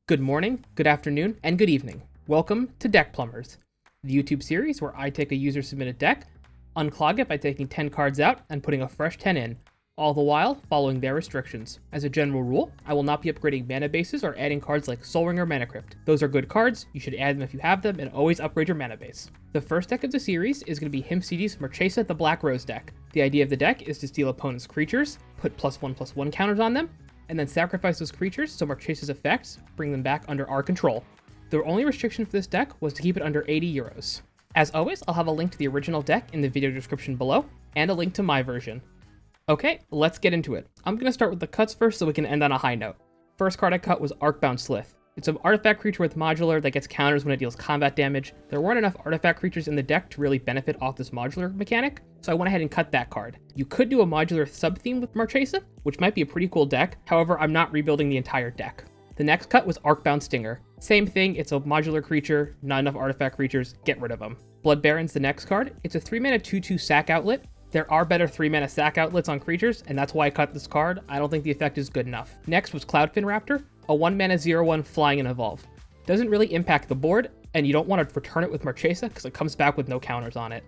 Good morning, good afternoon, and good evening. Welcome to Deck Plumbers, the YouTube series where I take a user-submitted deck, unclog it by taking 10 cards out and putting a fresh 10 in, all the while following their restrictions. As a general rule, I will not be upgrading mana bases or adding cards like Soul Ring or Mana Crypt. Those are good cards, you should add them if you have them, and always upgrade your mana base. The first deck of the series is going to be HimCD's Marchesa the Black Rose deck. The idea of the deck is to steal opponents' creatures, put +1/+1 counters on them, and then sacrifice those creatures so Marchesa's effects bring them back under our control. The only restriction for this deck was to keep it under 80 euros. As always, I'll have a link to the original deck in the video description below, and a link to my version. Okay, let's get into it. I'm going to start with the cuts first so we can end on a high note. First card I cut was Arcbound Slith. It's an artifact creature with modular that gets counters when it deals combat damage. There weren't enough artifact creatures in the deck to really benefit off this modular mechanic, so I went ahead and cut that card. You could do a modular sub-theme with Marchesa, which might be a pretty cool deck, however, I'm not rebuilding the entire deck. The next cut was Arcbound Stinger. Same thing, it's a modular creature, not enough artifact creatures, get rid of them. Blood Baron's the next card. It's a 3-mana 2/2 sack outlet. There are better 3-mana sack outlets on creatures, and that's why I cut this card. I don't think the effect is good enough. Next was Cloudfin Raptor, a 1-mana 0/1 flying and evolve. Doesn't really impact the board, and you don't want to return it with Marchesa because it comes back with no counters on it.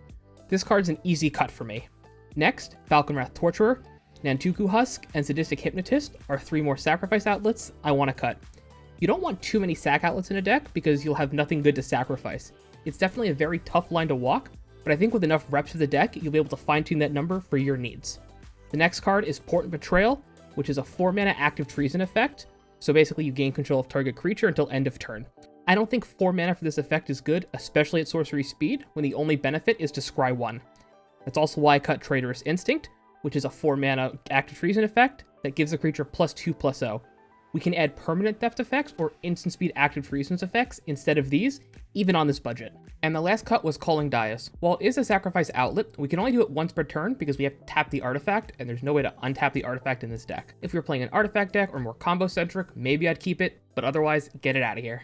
This card's an easy cut for me. Next, Falconwrath Torturer, Nantuku Husk, and Sadistic Hypnotist are 3 more sacrifice outlets I want to cut. You don't want too many sack outlets in a deck because you'll have nothing good to sacrifice. It's definitely a very tough line to walk, but I think with enough reps of the deck, you'll be able to fine-tune that number for your needs. The next card is Portent Betrayal, which is a 4-mana active treason effect, so basically you gain control of target creature until end of turn. I don't think 4 mana for this effect is good, especially at sorcery speed, when the only benefit is to scry 1. That's also why I cut Traitorous Instinct, which is a 4-mana active treason effect that gives the creature +2/+0. We can add permanent theft effects or instant speed active treasons effects instead of these, even on this budget. And the last cut was Calling Dais. While it is a sacrifice outlet, we can only do it once per turn because we have to tap the artifact, and there's no way to untap the artifact in this deck. If we were playing an artifact deck or more combo-centric, maybe I'd keep it, but otherwise, get it out of here.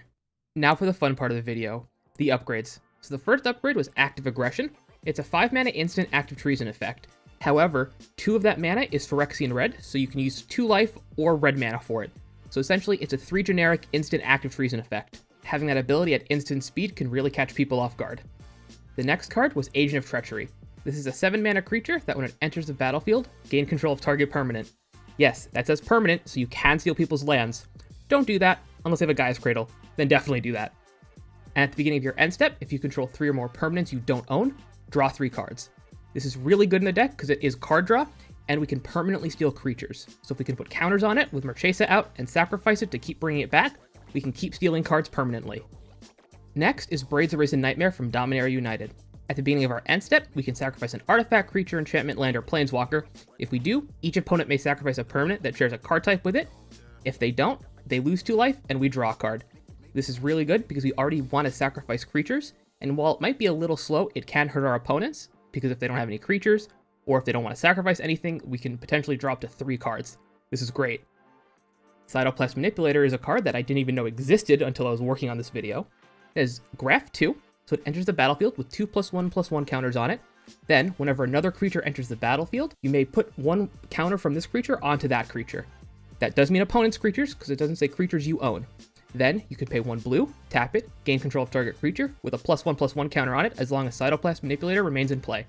Now for the fun part of the video, the upgrades. So the first upgrade was Active Aggression. It's a 5-mana instant active treason effect. However, 2 of that mana is Phyrexian Red, so you can use 2 life or red mana for it. So essentially, it's a 3 generic instant active treason effect. Having that ability at instant speed can really catch people off guard. The next card was Agent of Treachery. This is a 7-mana creature that when it enters the battlefield, gain control of target permanent. Yes, that says permanent, so you can steal people's lands. Don't do that, unless you have a Gaia's Cradle. Then definitely do that. And at the beginning of your end step, if you control 3 or more permanents you don't own, draw 3 cards. This is really good in the deck because it is card draw, and we can permanently steal creatures. So if we can put counters on it with Marchesa out and sacrifice it to keep bringing it back, we can keep stealing cards permanently. Next is Braid's Arisen Nightmare from Dominaria United. At the beginning of our end step, we can sacrifice an artifact, creature, enchantment, land, or planeswalker. If we do, each opponent may sacrifice a permanent that shares a card type with it. If they don't, they lose 2 life and we draw a card. This is really good because we already want to sacrifice creatures, and while it might be a little slow, it can hurt our opponents, because if they don't have any creatures, or if they don't want to sacrifice anything, we can potentially draw up to 3 cards. This is great. Cytoplast Manipulator is a card that I didn't even know existed until I was working on this video. It has Graph 2, so it enters the battlefield with 2/+1/+1 counters on it. Then, whenever another creature enters the battlefield, you may put 1 counter from this creature onto that creature. That does mean opponent's creatures, because it doesn't say creatures you own. Then, you can pay 1 blue, tap it, gain control of target creature, with a +1/+1 counter on it as long as Cytoplast Manipulator remains in play.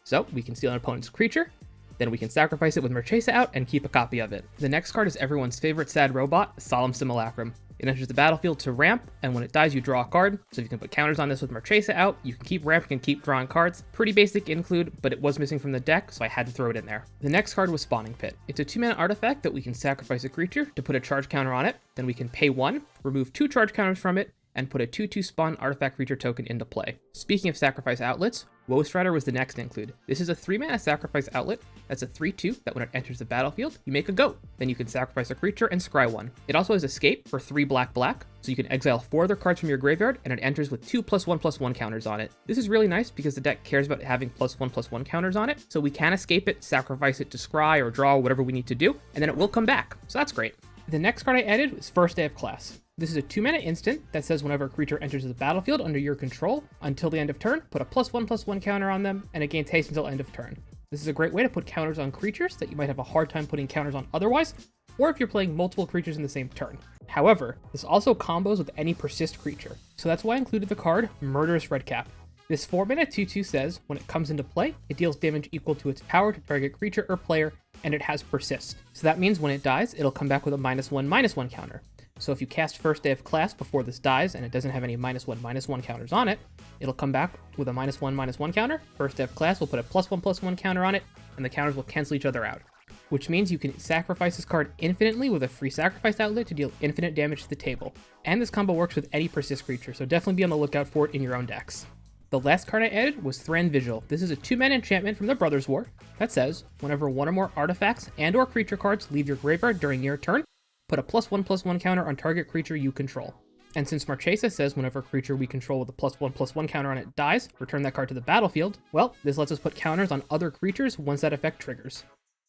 So, we can steal an opponent's creature, then we can sacrifice it with Marchesa out and keep a copy of it. The next card is everyone's favorite sad robot, Solemn Simulacrum. It enters the battlefield to ramp, and when it dies you draw a card, so if you can put counters on this with Marchesa out, you can keep ramping and keep drawing cards. Pretty basic include, but it was missing from the deck, so I had to throw it in there. The next card was Spawning Pit. It's a 2-mana artifact that we can sacrifice a creature to put a charge counter on it, then we can pay 1, remove 2 charge counters from it, and put a 2/2 spawn artifact creature token into play. Speaking of sacrifice outlets, Woestrider was the next include. This is a 3-mana sacrifice outlet that's a 3/2 that when it enters the battlefield, you make a goat. Then you can sacrifice a creature and scry 1. It also has escape for 3 black, so you can exile 4 other cards from your graveyard, and it enters with 2 +1/+1 counters on it. This is really nice because the deck cares about having +1/+1 counters on it, so we can escape it, sacrifice it to scry or draw, whatever we need to do, and then it will come back, so that's great. The next card I added was First Day of Class. This is a 2-mana instant that says whenever a creature enters the battlefield under your control, until the end of turn, put a +1/+1 counter on them, and it gains haste until end of turn. This is a great way to put counters on creatures that you might have a hard time putting counters on otherwise, or if you're playing multiple creatures in the same turn. However, this also combos with any persist creature, so that's why I included the card Murderous Redcap. This 4-mana 2/2 says, when it comes into play, it deals damage equal to its power to target creature or player, and it has persist. So that means when it dies, it'll come back with a -1/-1 counter. So if you cast First Day of Class before this dies, and it doesn't have any -1/-1 counters on it, it'll come back with a -1/-1 counter. First Day of Class will put a +1/+1 counter on it, and the counters will cancel each other out. Which means you can sacrifice this card infinitely with a free sacrifice outlet to deal infinite damage to the table. And this combo works with any persist creature, so definitely be on the lookout for it in your own decks. The last card I added was Thran Vigil. This is a 2-mana enchantment from the Brothers War that says, whenever one or more artifacts and or creature cards leave your graveyard during your turn, put a +1/+1 counter on target creature you control. And since Marchesa says whenever a creature we control with a +1/+1 counter on it dies, return that card to the battlefield, well, this lets us put counters on other creatures once that effect triggers.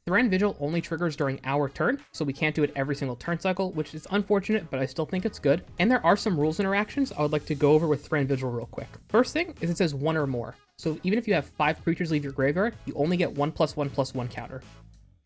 Thran Vigil only triggers during our turn, so we can't do it every single turn cycle, which is unfortunate, but I still think it's good. And there are some rules interactions I would like to go over with Thran Vigil real quick. First thing is it says 1 or more, so even if you have 5 creatures leave your graveyard, you only get 1/+1/+1 counter.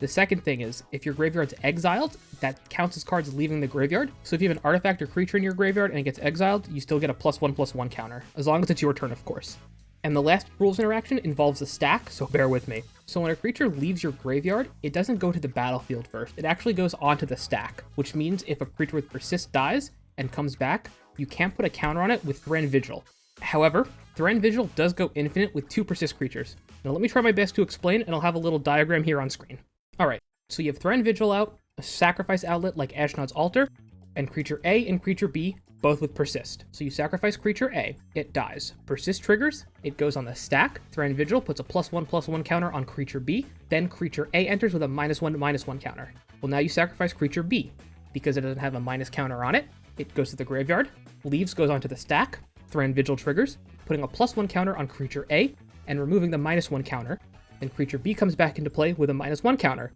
The second thing is, if your graveyard's exiled, that counts as cards leaving the graveyard, so if you have an artifact or creature in your graveyard and it gets exiled, you still get a +1/+1 counter, as long as it's your turn, of course. And the last rules interaction involves a stack, so bear with me. So when a creature leaves your graveyard, it doesn't go to the battlefield first. It actually goes onto the stack, which means if a creature with persist dies and comes back, you can't put a counter on it with Thran Vigil. However, Thran Vigil does go infinite with 2 persist creatures. Now let me try my best to explain, and I'll have a little diagram here on screen. Alright, so you have Thran Vigil out, a sacrifice outlet like Ashnod's Altar, and creature A and creature B, both with persist. So you sacrifice creature A, it dies. Persist triggers, it goes on the stack. Thran Vigil puts a +1/+1 counter on creature B, then creature A enters with a -1/-1 counter. Well, now you sacrifice creature B. Because it doesn't have a minus counter on it, it goes to the graveyard. Leaves goes onto the stack. Thran Vigil triggers, putting a +1 counter on creature A, and removing the -1 counter. Then creature B comes back into play with a -1 counter.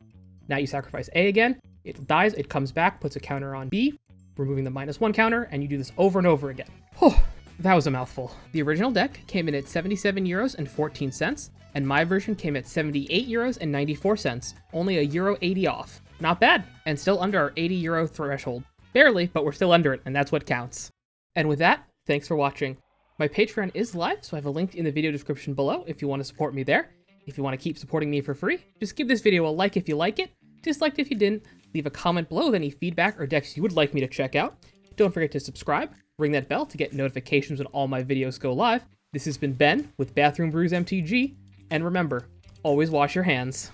Now you sacrifice A again, it dies, it comes back, puts a counter on B, removing the -1 counter, and you do this over and over again. Whew, that was a mouthful. The original deck came in at €77.14, and my version came at €78.94, only €1.80 off. Not bad, and still under our €80 threshold. Barely, but we're still under it, and that's what counts. And with that, thanks for watching. My Patreon is live, so I have a link in the video description below if you want to support me there. If you want to keep supporting me for free, just give this video a like if you like it, dislike if you didn't, leave a comment below with any feedback or decks you would like me to check out. Don't forget to subscribe, ring that bell to get notifications when all my videos go live. This has been Ben with BathroomBrewsMTG, and remember, always wash your hands.